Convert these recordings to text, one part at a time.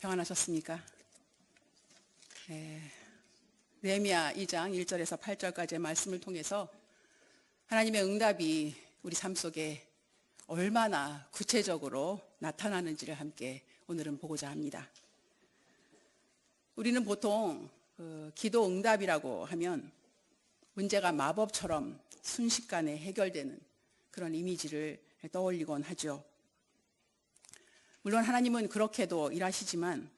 평안하셨습니까? 느헤미야 2장 1절에서 8절까지의 말씀을 통해서 하나님의 응답이 우리 삶 속에 얼마나 구체적으로 나타나는지를 함께 오늘은 보고자 합니다. 우리는 보통 기도 응답이라고 하면 문제가 마법처럼 순식간에 해결되는 그런 이미지를 떠올리곤 하죠. 물론 하나님은 그렇게도 일하시지만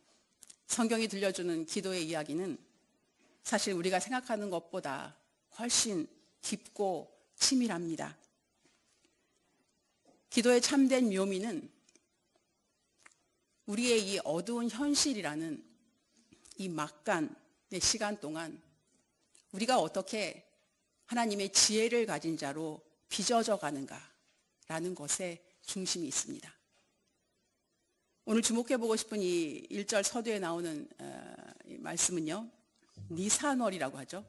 성경이 들려주는 기도의 이야기는 사실 우리가 생각하는 것보다 훨씬 깊고 치밀합니다. 기도의 참된 묘미는 우리의 이 어두운 현실이라는 이 막간의 시간 동안 우리가 어떻게 하나님의 지혜를 가진 자로 빚어져 가는가라는 것에 중심이 있습니다. 오늘 주목해보고 싶은 이 1절 서두에 나오는 이 말씀은요, 니산월이라고 하죠.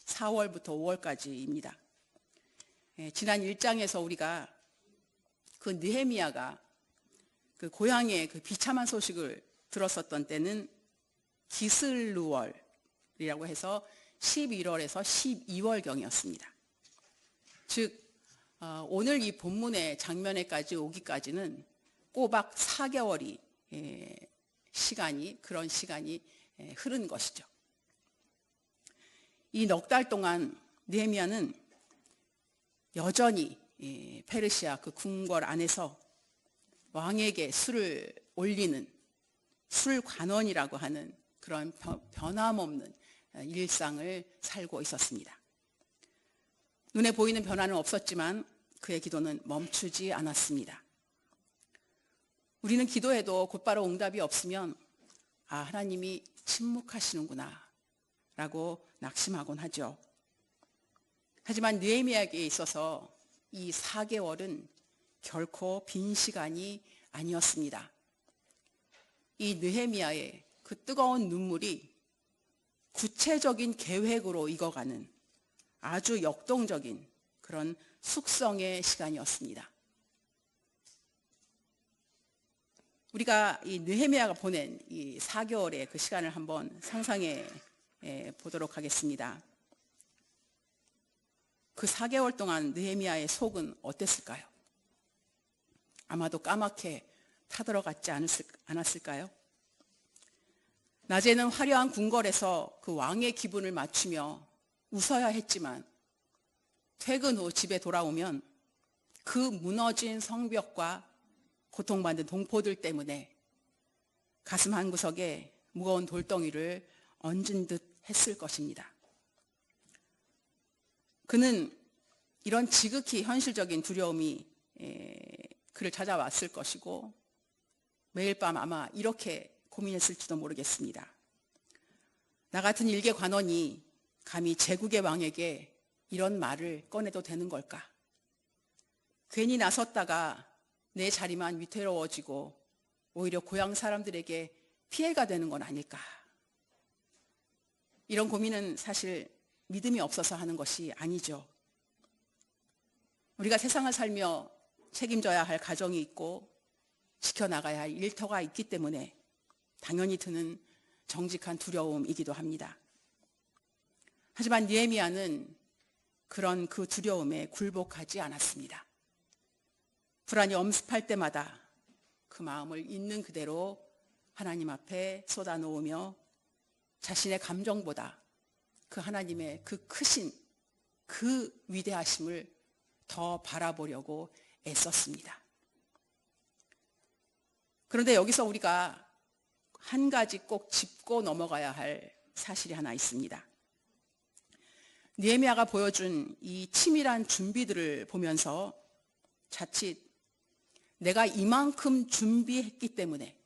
4월부터 5월까지입니다. 지난 1장에서 우리가 그 느헤미야가 그 고향의 그 비참한 소식을 들었었던 때는 기슬루월이라고 해서 11월에서 12월경이었습니다. 즉 오늘 이 본문의 장면에까지 오기까지는 꼬박 4개월이 그런 시간이 흐른 것이죠. 이 넉 달 동안 느헤미야는 여전히 페르시아 그 궁궐 안에서 왕에게 술을 올리는 술관원이라고 하는 그런 변함없는 일상을 살고 있었습니다. 눈에 보이는 변화는 없었지만 그의 기도는 멈추지 않았습니다. 우리는 기도해도 곧바로 응답이 없으면 하나님이 침묵하시는구나 라고 낙심하곤 하죠. 하지만 느헤미야에게 있어서 이 4개월은 결코 빈 시간이 아니었습니다. 이 느헤미야의 그 뜨거운 눈물이 구체적인 계획으로 익어가는 아주 역동적인 그런 숙성의 시간이었습니다. 우리가 이 느헤미야가 보낸 이 4개월의 그 시간을 한번 상상해 보도록 하겠습니다. 그 4개월 동안 느헤미야의 속은 어땠을까요? 아마도 까맣게 타들어갔지 않았을까요? 낮에는 화려한 궁궐에서 그 왕의 기분을 맞추며 웃어야 했지만 퇴근 후 집에 돌아오면 그 무너진 성벽과 고통받는 동포들 때문에 가슴 한구석에 무거운 돌덩이를 얹은 듯 했을 것입니다. 그는 이런 지극히 현실적인 두려움이 그를 찾아왔을 것이고 매일 밤 아마 이렇게 고민했을지도 모르겠습니다. 나 같은 일개 관원이 감히 제국의 왕에게 이런 말을 꺼내도 되는 걸까? 괜히 나섰다가 내 자리만 위태로워지고 오히려 고향 사람들에게 피해가 되는 건 아닐까? 이런 고민은 사실 믿음이 없어서 하는 것이 아니죠. 우리가 세상을 살며 책임져야 할 가정이 있고 지켜나가야 할 일터가 있기 때문에 당연히 드는 정직한 두려움이기도 합니다. 하지만 느헤미야는 그런 그 두려움에 굴복하지 않았습니다. 불안이 엄습할 때마다 그 마음을 있는 그대로 하나님 앞에 쏟아놓으며 자신의 감정보다 그 하나님의 그 크신 그 위대하심을 더 바라보려고 애썼습니다. 그런데 여기서 우리가 한 가지 꼭 짚고 넘어가야 할 사실이 하나 있습니다. 느헤미야가 보여준 이 치밀한 준비들을 보면서 자칫 내가 이만큼 준비했기 때문에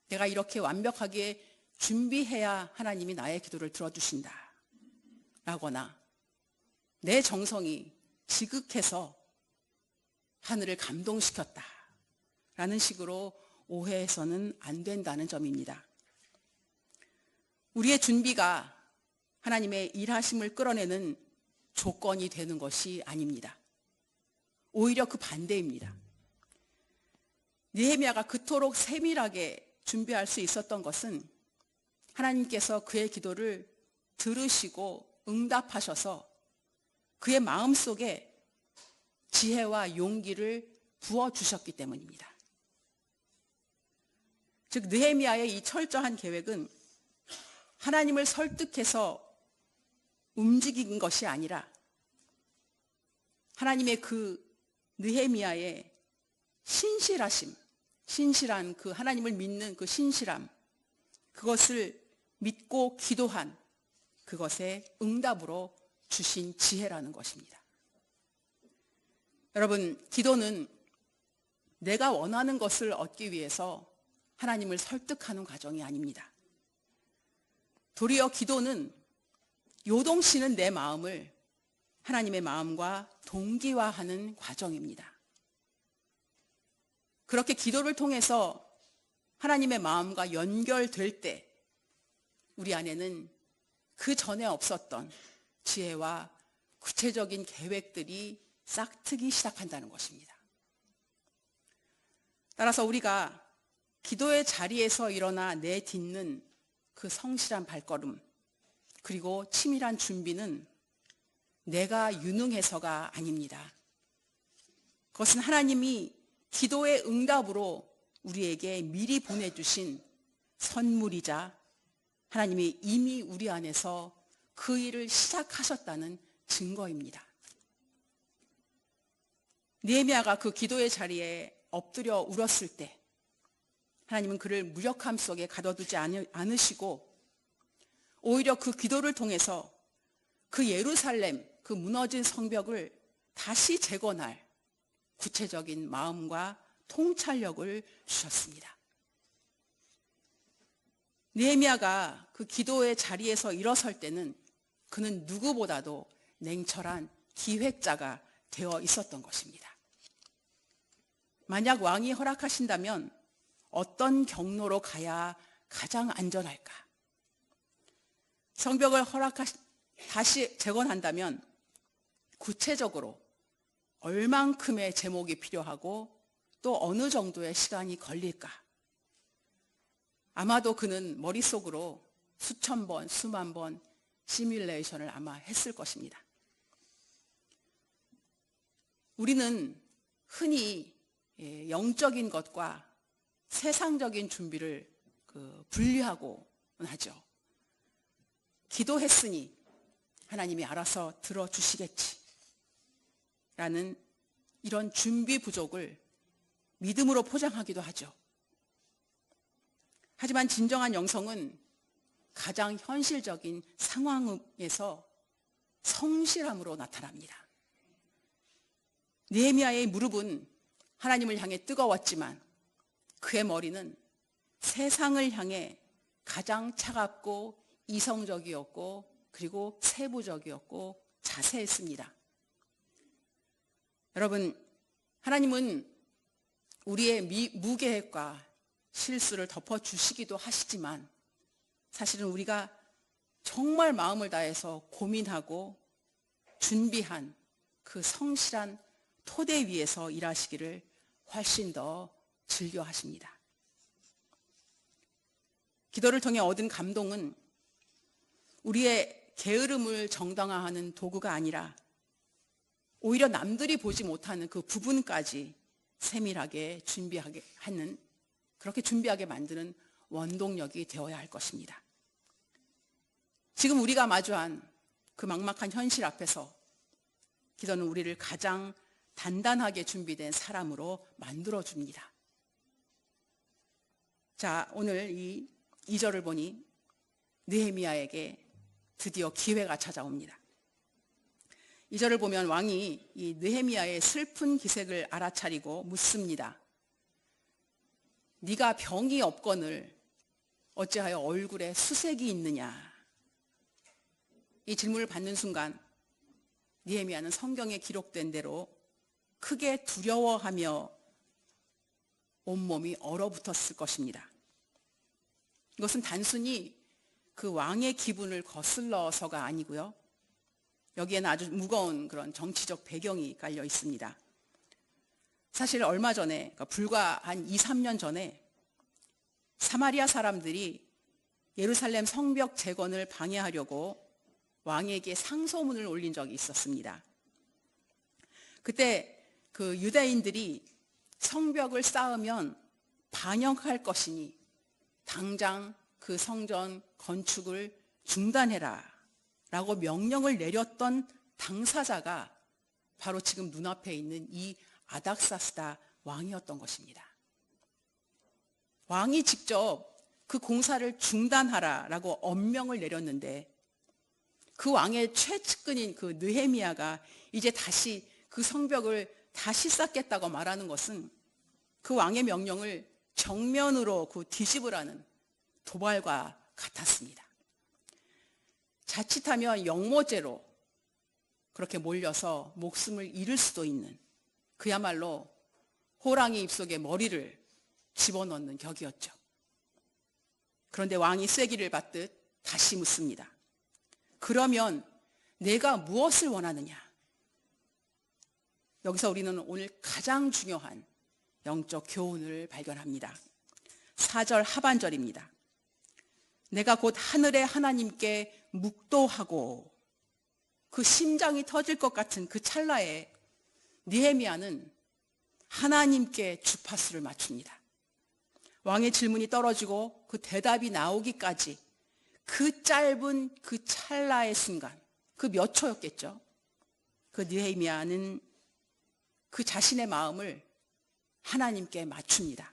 내가 이렇게 완벽하게 준비해야 하나님이 나의 기도를 들어주신다 라거나 내 정성이 지극해서 하늘을 감동시켰다 라는 식으로 오해해서는 안 된다는 점입니다. 우리의 준비가 하나님의 일하심을 끌어내는 조건이 되는 것이 아닙니다. 오히려 그 반대입니다. 느헤미야가 그토록 세밀하게 준비할 수 있었던 것은 하나님께서 그의 기도를 들으시고 응답하셔서 그의 마음속에 지혜와 용기를 부어주셨기 때문입니다. 즉 느헤미야의 이 철저한 계획은 하나님을 설득해서 움직인 것이 아니라 하나님의 그 느헤미야의 신실한 그 하나님을 믿는 그 신실함, 그것을 믿고 기도한 그것의 응답으로 주신 지혜라는 것입니다. 여러분, 기도는 내가 원하는 것을 얻기 위해서 하나님을 설득하는 과정이 아닙니다. 도리어 기도는 요동치는 내 마음을 하나님의 마음과 동기화하는 과정입니다. 그렇게 기도를 통해서 하나님의 마음과 연결될 때 우리 안에는 그 전에 없었던 지혜와 구체적인 계획들이 싹트기 시작한다는 것입니다. 따라서 우리가 기도의 자리에서 일어나 내딛는 그 성실한 발걸음, 그리고 치밀한 준비는 내가 유능해서가 아닙니다. 그것은 하나님이 기도의 응답으로 우리에게 미리 보내주신 선물이자 하나님이 이미 우리 안에서 그 일을 시작하셨다는 증거입니다. 느헤미야가 그 기도의 자리에 엎드려 울었을 때 하나님은 그를 무력함 속에 가둬두지 않으시고 오히려 그 기도를 통해서 그 예루살렘, 그 무너진 성벽을 다시 재건할 구체적인 마음과 통찰력을 주셨습니다. 느헤미야가 그 기도의 자리에서 일어설 때는 그는 누구보다도 냉철한 기획자가 되어 있었던 것입니다. 만약 왕이 허락하신다면 어떤 경로로 가야 가장 안전할까? 성벽을 다시 재건한다면 구체적으로 얼만큼의 제목이 필요하고 또 어느 정도의 시간이 걸릴까? 아마도 그는 머릿속으로 수천 번, 수만 번 시뮬레이션을 아마 했을 것입니다. 우리는 흔히 영적인 것과 세상적인 준비를 분리하고 하죠. 기도했으니 하나님이 알아서 들어주시겠지 라는 이런 준비 부족을 믿음으로 포장하기도 하죠. 하지만 진정한 영성은 가장 현실적인 상황에서 성실함으로 나타납니다. 느헤미야의 무릎은 하나님을 향해 뜨거웠지만 그의 머리는 세상을 향해 가장 차갑고 이성적이었고 그리고 세부적이었고 자세했습니다. 여러분, 하나님은 우리의 무계획과 실수를 덮어주시기도 하시지만 사실은 우리가 정말 마음을 다해서 고민하고 준비한 그 성실한 토대 위에서 일하시기를 훨씬 더 즐겨하십니다. 기도를 통해 얻은 감동은 우리의 게으름을 정당화하는 도구가 아니라 오히려 남들이 보지 못하는 그 부분까지 세밀하게 준비하게 하는, 그렇게 준비하게 만드는 원동력이 되어야 할 것입니다. 지금 우리가 마주한 그 막막한 현실 앞에서 기도는 우리를 가장 단단하게 준비된 사람으로 만들어줍니다. 자, 오늘 이 2절을 보니 느헤미야에게 드디어 기회가 찾아옵니다. 2절을 보면 왕이 이 느헤미야의 슬픈 기색을 알아차리고 묻습니다. 네가 병이 없거늘 어찌하여 얼굴에 수색이 있느냐? 이 질문을 받는 순간 느헤미야는 성경에 기록된 대로 크게 두려워하며 온몸이 얼어붙었을 것입니다. 이것은 단순히 그 왕의 기분을 거슬러서가 아니고요. 여기에는 아주 무거운 그런 정치적 배경이 깔려 있습니다. 사실 얼마 전에, 그러니까 불과 한 2, 3년 전에 사마리아 사람들이 예루살렘 성벽 재건을 방해하려고 왕에게 상소문을 올린 적이 있었습니다. 그때 그 유대인들이 성벽을 쌓으면 반역할 것이니 당장 그 성전 건축을 중단해라 라고 명령을 내렸던 당사자가 바로 지금 눈앞에 있는 이 아닥사스다 왕이었던 것입니다. 왕이 직접 그 공사를 중단하라라고 엄명을 내렸는데 그 왕의 최측근인 그 느헤미야가 이제 다시 그 성벽을 다시 쌓겠다고 말하는 것은 그 왕의 명령을 정면으로 그 뒤집으라는 도발과 같았습니다. 자칫하면 영모죄로 그렇게 몰려서 목숨을 잃을 수도 있는 그야말로 호랑이 입속에 머리를 집어넣는 격이었죠. 그런데 왕이 쐐기를 받듯 다시 묻습니다. 그러면 내가 무엇을 원하느냐? 여기서 우리는 오늘 가장 중요한 영적 교훈을 발견합니다. 4절 하반절입니다. 내가 곧 하늘의 하나님께 묵도하고 그 심장이 터질 것 같은 그 찰나에 느헤미야는 하나님께 주파수를 맞춥니다. 왕의 질문이 떨어지고 그 대답이 나오기까지 그 짧은 그 찰나의 순간, 그 몇 초였겠죠. 그 느헤미야는 그 자신의 마음을 하나님께 맞춥니다.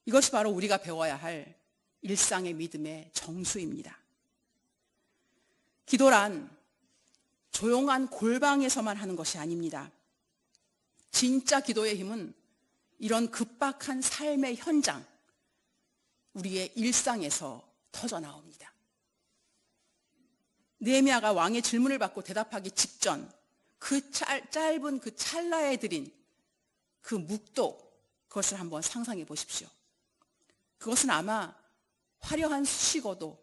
이것이 바로 우리가 배워야 할 일상의 믿음의 정수입니다. 기도란 조용한 골방에서만 하는 것이 아닙니다. 진짜 기도의 힘은 이런 급박한 삶의 현장, 우리의 일상에서 터져 나옵니다. 느헤미야가 왕의 질문을 받고 대답하기 직전 그 짧은 그 찰나에 드린 그 묵도, 그것을 한번 상상해 보십시오. 그것은 아마 화려한 수식어도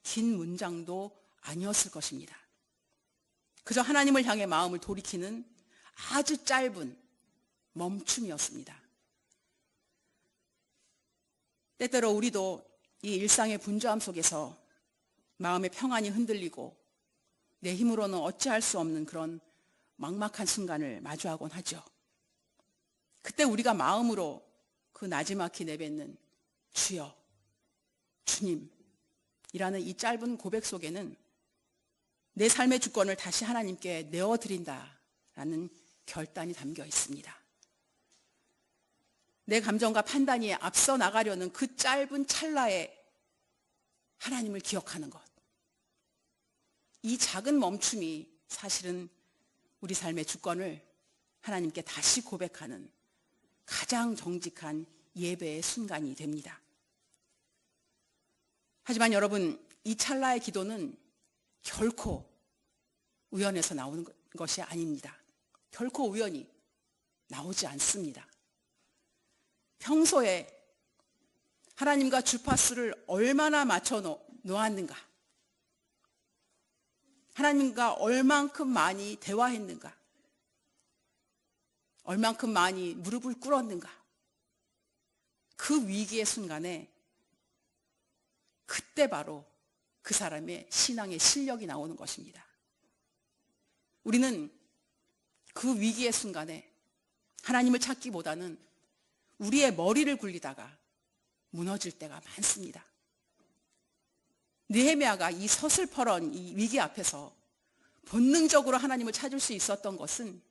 긴 문장도 아니었을 것입니다. 그저 하나님을 향해 마음을 돌이키는 아주 짧은 멈춤이었습니다. 때때로 우리도 이 일상의 분주함 속에서 마음의 평안이 흔들리고 내 힘으로는 어찌할 수 없는 그런 막막한 순간을 마주하곤 하죠. 그때 우리가 마음으로 그 나지막히 내뱉는 주여, 주님이라는 이 짧은 고백 속에는 내 삶의 주권을 다시 하나님께 내어드린다라는 결단이 담겨 있습니다. 내 감정과 판단이 앞서 나가려는 그 짧은 찰나에 하나님을 기억하는 것. 이 작은 멈춤이 사실은 우리 삶의 주권을 하나님께 다시 고백하는 가장 정직한 예배의 순간이 됩니다. 하지만 여러분, 이 찰나의 기도는 결코 우연에서 나오는 것이 아닙니다. 결코 우연히 나오지 않습니다. 평소에 하나님과 주파수를 얼마나 맞춰 놓았는가? 하나님과 얼만큼 많이 대화했는가? 얼만큼 많이 무릎을 꿇었는가? 그 위기의 순간에 그때 바로 그 사람의 신앙의 실력이 나오는 것입니다. 우리는 그 위기의 순간에 하나님을 찾기보다는 우리의 머리를 굴리다가 무너질 때가 많습니다. 느헤미야가 이 서슬퍼런 이 위기 앞에서 본능적으로 하나님을 찾을 수 있었던 것은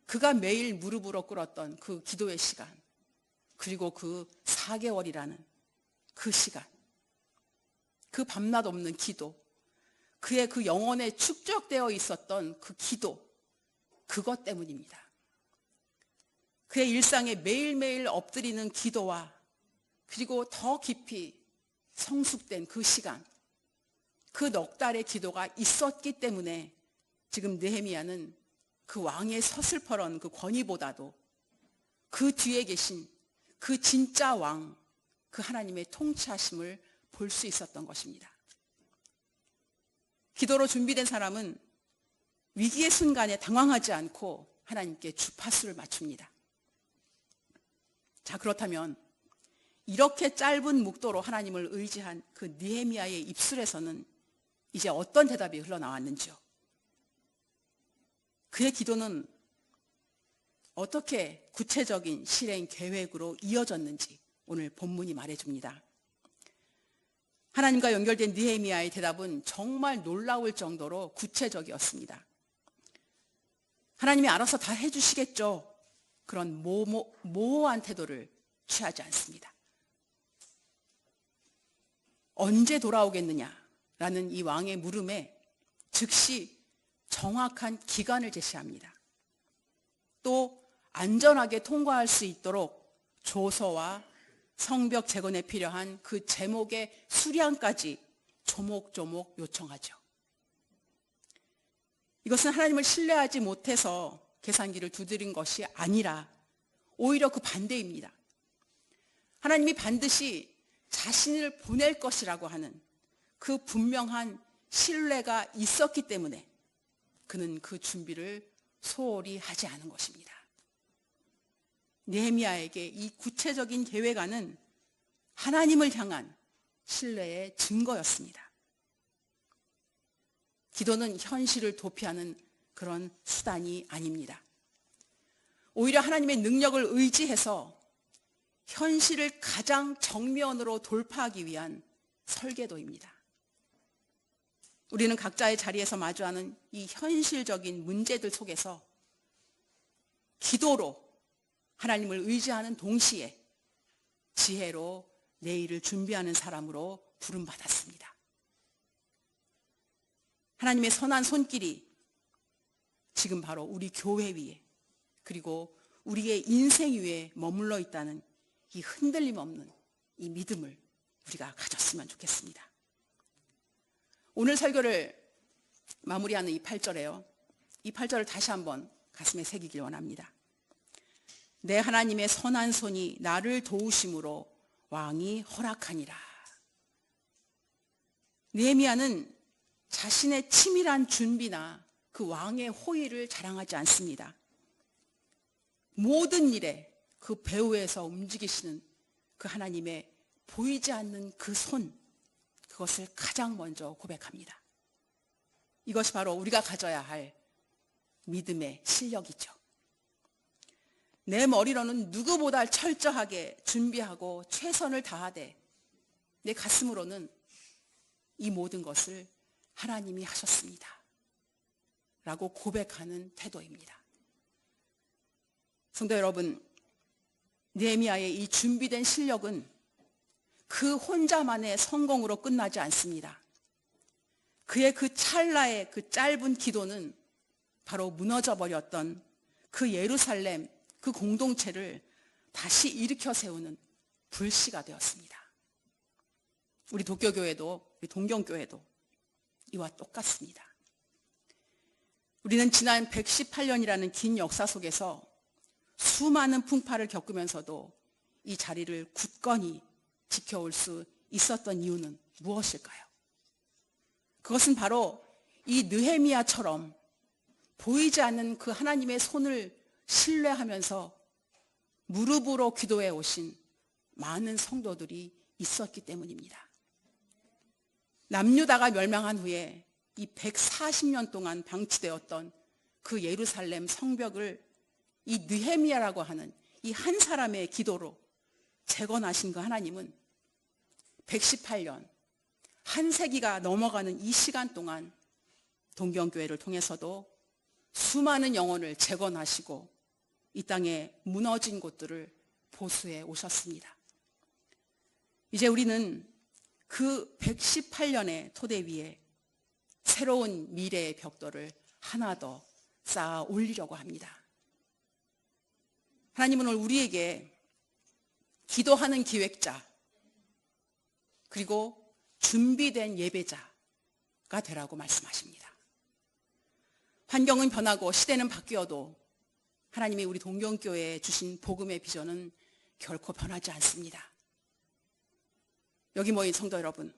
그가 매일 무릎으로 꿇었던 그 기도의 시간, 그리고 그 4개월이라는 그 시간, 그 밤낮 없는 기도, 그의 그 영혼에 축적되어 있었던 그 기도, 그것 때문입니다. 그의 일상에 매일매일 엎드리는 기도와 그리고 더 깊이 성숙된 그 시간, 그 넉 달의 기도가 있었기 때문에 지금 느헤미야는 그 왕의 서슬퍼런 그 권위보다도 그 뒤에 계신 그 진짜 왕, 그 하나님의 통치하심을 볼 수 있었던 것입니다. 기도로 준비된 사람은 위기의 순간에 당황하지 않고 하나님께 주파수를 맞춥니다. 자, 그렇다면 이렇게 짧은 묵도로 하나님을 의지한 그 느헤미야의 입술에서는 이제 어떤 대답이 흘러나왔는지요? 그의 기도는 어떻게 구체적인 실행 계획으로 이어졌는지 오늘 본문이 말해줍니다. 하나님과 연결된 느헤미야의 대답은 정말 놀라울 정도로 구체적이었습니다. 하나님이 알아서 다 해주시겠죠. 그런 모호한 태도를 취하지 않습니다. 언제 돌아오겠느냐라는 이 왕의 물음에 즉시 정확한 기간을 제시합니다. 또 안전하게 통과할 수 있도록 조서와 성벽 재건에 필요한 그 제목의 수량까지 조목조목 요청하죠. 이것은 하나님을 신뢰하지 못해서 계산기를 두드린 것이 아니라 오히려 그 반대입니다. 하나님이 반드시 자신을 보낼 것이라고 하는 그 분명한 신뢰가 있었기 때문에 그는 그 준비를 소홀히 하지 않은 것입니다. 느헤미야에게 이 구체적인 계획안은 하나님을 향한 신뢰의 증거였습니다. 기도는 현실을 도피하는 그런 수단이 아닙니다. 오히려 하나님의 능력을 의지해서 현실을 가장 정면으로 돌파하기 위한 설계도입니다. 우리는 각자의 자리에서 마주하는 이 현실적인 문제들 속에서 기도로 하나님을 의지하는 동시에 지혜로 내일을 준비하는 사람으로 부름받았습니다. 하나님의 선한 손길이 지금 바로 우리 교회 위에 그리고 우리의 인생 위에 머물러 있다는 이 흔들림 없는 이 믿음을 우리가 가졌으면 좋겠습니다. 오늘 설교를 마무리하는 이 8절에요. 이 8절을 다시 한번 가슴에 새기길 원합니다. 내 하나님의 선한 손이 나를 도우심으로 왕이 허락하니라. 느헤미야는 자신의 치밀한 준비나 그 왕의 호의를 자랑하지 않습니다. 모든 일에 그 배후에서 움직이시는 그 하나님의 보이지 않는 그 손, 그것을 가장 먼저 고백합니다. 이것이 바로 우리가 가져야 할 믿음의 실력이죠. 내 머리로는 누구보다 철저하게 준비하고 최선을 다하되 내 가슴으로는 이 모든 것을 하나님이 하셨습니다. 라고 고백하는 태도입니다. 성도 여러분, 느헤미야의 이 준비된 실력은 그 혼자만의 성공으로 끝나지 않습니다. 그의 그 찰나의 그 짧은 기도는 바로 무너져 버렸던 그 예루살렘, 그 공동체를 다시 일으켜 세우는 불씨가 되었습니다. 우리 도쿄교회도, 우리 동경교회도 이와 똑같습니다. 우리는 지난 118년이라는 긴 역사 속에서 수많은 풍파를 겪으면서도 이 자리를 굳건히 지켜올 수 있었던 이유는 무엇일까요? 그것은 바로 이 느헤미야처럼 보이지 않는 그 하나님의 손을 신뢰하면서 무릎으로 기도해 오신 많은 성도들이 있었기 때문입니다. 남유다가 멸망한 후에 이 140년 동안 방치되었던 그 예루살렘 성벽을 이 느헤미야라고 하는 이 한 사람의 기도로 재건하신 그 하나님은 118년, 한 세기가 넘어가는 이 시간 동안 동경교회를 통해서도 수많은 영혼을 재건하시고 이 땅에 무너진 곳들을 보수해 오셨습니다. 이제 우리는 그 118년의 토대 위에 새로운 미래의 벽돌을 하나 더 쌓아 올리려고 합니다. 하나님은 오늘 우리에게 기도하는 기획자 그리고 준비된 예배자가 되라고 말씀하십니다. 환경은 변하고 시대는 바뀌어도 하나님이 우리 동경교회에 주신 복음의 비전은 결코 변하지 않습니다. 여기 모인 성도 여러분,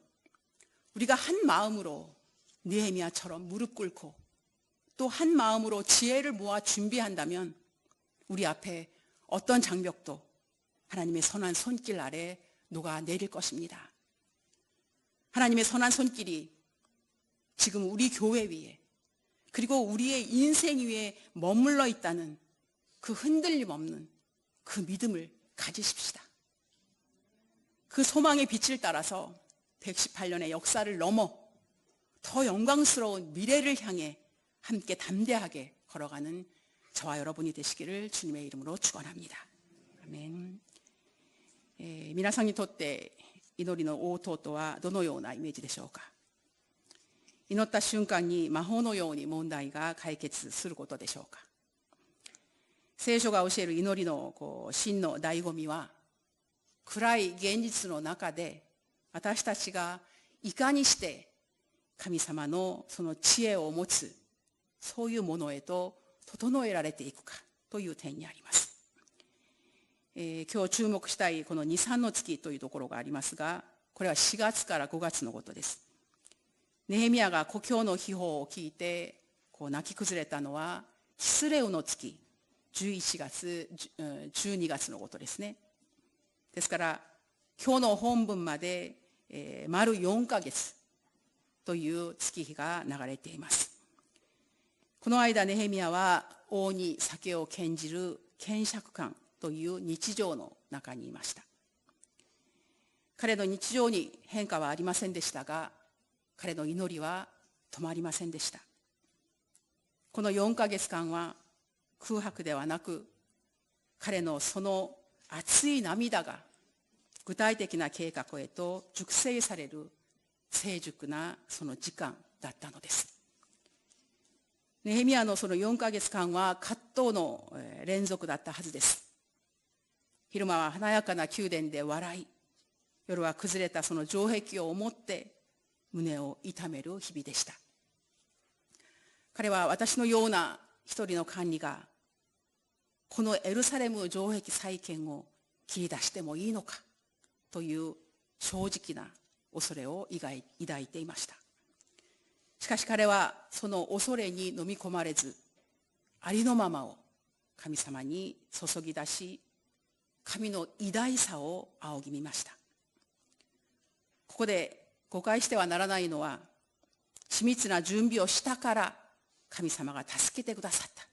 우리가 한 마음으로 느헤미야처럼 무릎 꿇고 또 한 마음으로 지혜를 모아 준비한다면 우리 앞에 어떤 장벽도 하나님의 선한 손길 아래 녹아내릴 것입니다. 하나님의 선한 손길이 지금 우리 교회 위에 그리고 우리의 인생 위에 머물러 있다는 그 흔들림 없는 그 믿음을 가지십시다. 그 소망의 빛을 따라서 118년의 역사를 넘어 더 영광스러운 미래를 향해 함께 담대하게 걸어가는 저와 여러분이 되시기를 주님의 이름으로 축원합니다. 아멘. 皆さんにとって祈りの応答とはどのようなイメージでしょうか。祈った瞬間に魔法のように問題が解決することでしょうか。聖書が教える祈りの真の醍醐味は、暗い現実の中で私たちがいかにして神様のその知恵を持つ、そういうものへと整えられていくかという点にあります。今日注目したいこの2、3の月というところがありますが、これは4月から5月のことです。ネヘミヤが故郷の秘宝を聞いて泣き崩れたのはキスレウの月、11月、12月のことですね。ですから今日の本文まで丸4ヶ月という月日が流れています。この間ネヘミヤは王に酒を献じる献爵官という日常の中にいました。彼の日常に変化はありませんでしたが、彼の祈りは止まりませんでした。この4ヶ月間は空白ではなく、彼のその熱い涙が具体的な計画へと熟成される成熟なその時間だったのです。ネヘミヤのその4ヶ月間は葛藤の連続だったはずです。昼間は華やかな宮殿で笑い、夜は崩れたその城壁を思って胸を痛める日々でした。彼は私のような一人の管理がこのエルサレム城壁再建を切り出してもいいのかという正直な恐れを抱いていました。しかし彼はその恐れに飲み込まれず、ありのままを神様に注ぎ出し、神の偉大さを仰ぎ見ました。ここで誤解してはならないのは、緻密な準備をしたから神様が助けてくださった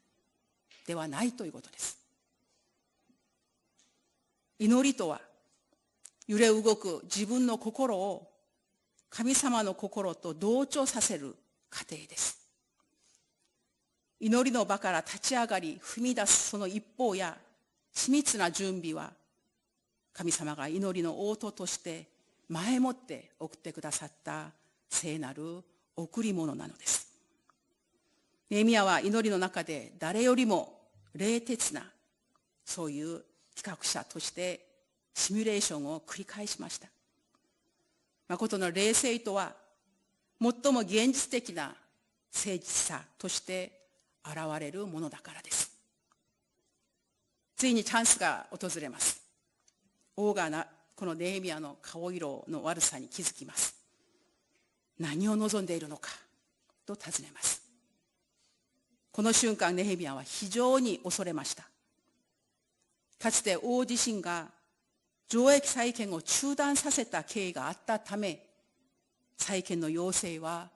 ではないということです。祈りとは、揺れ動く自分の心を神様の心と同調させる過程です。祈りの場から立ち上がり踏み出すその一方や緻密な準備は、神様が祈りの応答として前もって送ってくださった聖なる贈り物なのです。ネヘミヤは祈りの中で誰よりも冷徹なそういう企画者としてシミュレーションを繰り返しました。誠の冷静とは最も現実的な誠実さとして現れるものだからです。ついにチャンスが訪れます。王がこのネヘミヤの顔色の悪さに気づきます。何を望んでいるのかと尋ねます。この瞬間ネヘミヤは非常に恐れました。かつて王自身が城壁再建を中断させた経緯があったため、再建の要請は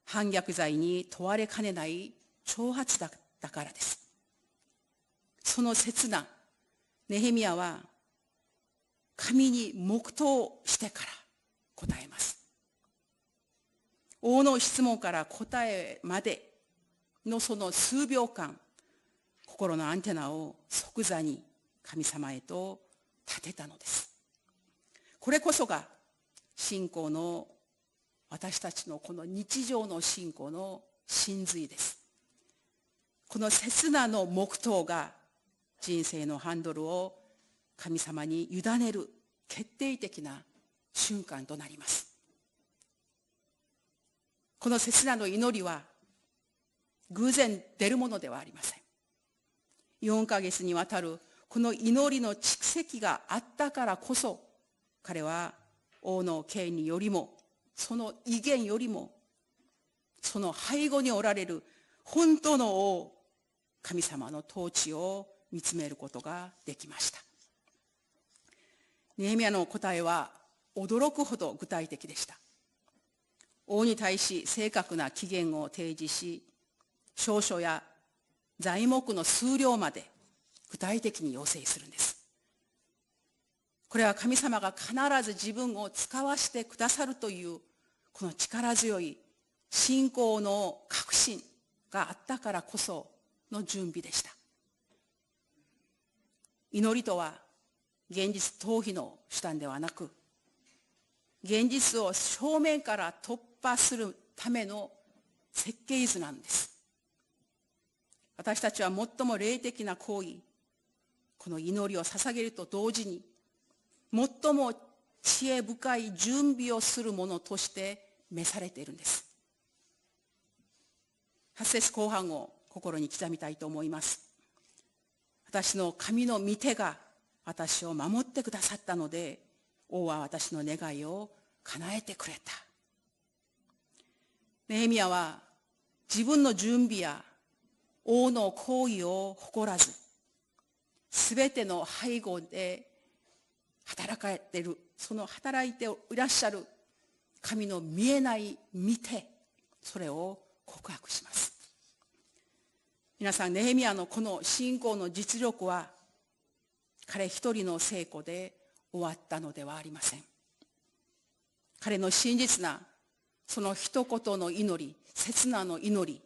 反逆罪に問われかねない挑発だからです。その刹那、ネヘミヤは神に黙祷してから答えます。王の質問から答えまでのその数秒間、心のアンテナを即座に神様へと立てたのです。これこそが信仰の、私たちのこの日常の信仰の真髄です。この刹那の黙祷が人生のハンドルを神様に委ねる決定的な瞬間となります。この刹那の祈りは偶然出るものではありません。4ヶ月にわたるこの祈りの蓄積があったからこそ、彼は王の権威よりも、その威厳よりも、その背後におられる本当の王、神様の統治を見つめることができました。ネヘミヤの答えは驚くほど具体的でした。王に対し正確な期限を提示し、証書や材木の数量まで具体的に要請するんです。これは神様が必ず自分を使わせてくださるというこの力強い信仰の確信があったからこその準備でした。祈りとは現実逃避の手段ではなく、現実を正面から突破するための設計図なんです。私たちは最も霊的な行為、この祈りを捧げると同時に、最も知恵深い準備をするものとして召されているんです。8節後半を心に刻みたいと思います。私の神の御手が私を守ってくださったので、王は私の願いを叶えてくれた。ネヘミヤは自分の準備や王の行為を誇らず、すべての背後で働いている、その働いていらっしゃる神の見えない御手、それを告白します。皆さん、ネヘミヤのこの信仰の実力は彼一人の成功で終わったのではありません。彼の真実なその一言の祈り、切なの祈り、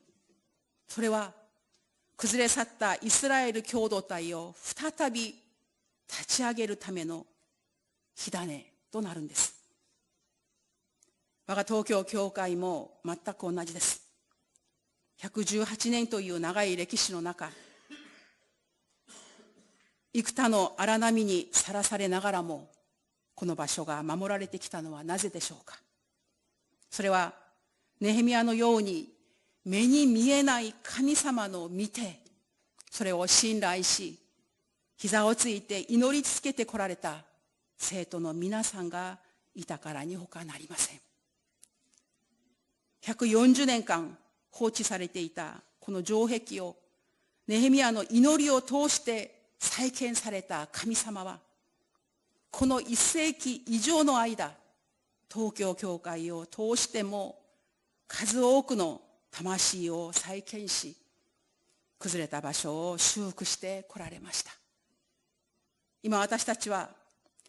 それは崩れ去ったイスラエル共同体を再び立ち上げるための火種となるんです。我が東京教会も全く同じです。118年という長い歴史の中、幾多の荒波にさらされながらも、この場所が守られてきたのはなぜでしょうか。それはネヘミヤのように目に見えない神様の御手、それを信頼し、膝をついて祈り続けてこられた生徒の皆さんがいたからに他なりません。140年間放置されていたこの城壁をネヘミヤの祈りを通して再建された神様は、この1世紀以上の間、東京教会を通しても数多くの魂を再建し、崩れた場所を修復してこられました。今私たちは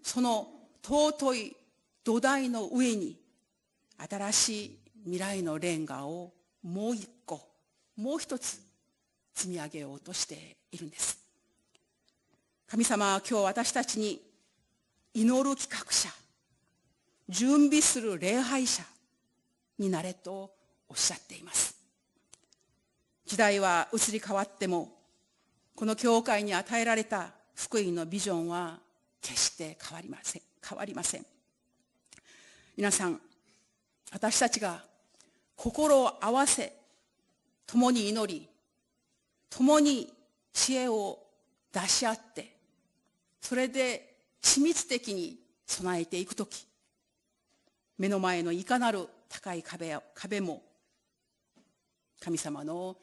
その尊い土台の上に新しい未来のレンガをもう一個、もう一つ積み上げようとしているんです。神様は今日私たちに祈る企画者、準備する礼拝者になれとおっしゃっています。時代は移り変わっても、この教会に与えられた福音のビジョンは決して変わりません。皆さん、私たちが心を合わせ、共に祈り、共に知恵を出し合って、それで緻密的に備えていくとき、目の前のいかなる高い壁も、神様の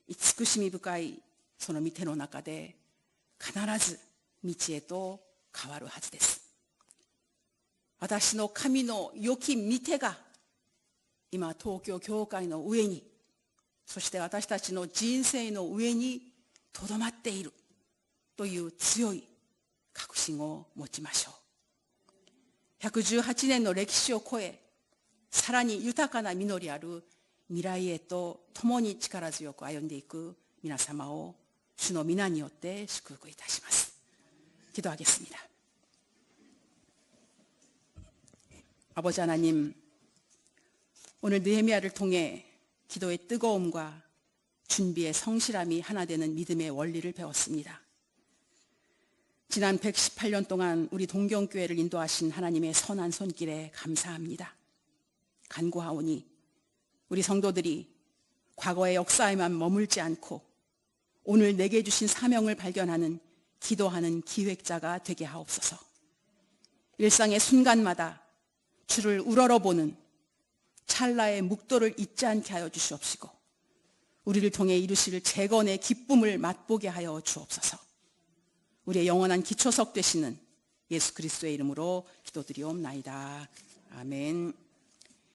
慈しみ深いその御手の中で必ず道へと変わるはずです。私の神の良き御手が今東京教会の上に、そして私たちの人生の上にとどまっているという強い確信を持ちましょう。118年の歴史を超え、さらに豊かな実りある未来へと共に力強く歩んでいく皆様を主の皆によって祝福いたします。 기도하겠습니다. 아버지 하나님, 오늘 느헤미야를 통해 기도의 뜨거움과 준비의 성실함이 하나 되는 믿음의 원리를 배웠습니다. 지난 118년 동안 우리 동경교회를 인도하신 하나님의 선한 손길에 감사합니다. 간구하오니 우리 성도들이 과거의 역사에만 머물지 않고 오늘 내게 주신 사명을 발견하는 기도하는 기획자가 되게 하옵소서. 일상의 순간마다 주를 우러러보는 찰나의 묵도를 잊지 않게 하여 주시옵시고, 우리를 통해 이루실 재건의 기쁨을 맛보게 하여 주옵소서. 우리의 영원한 기초석 되시는 예수 그리스도의 이름으로 기도드리옵나이다. 아멘.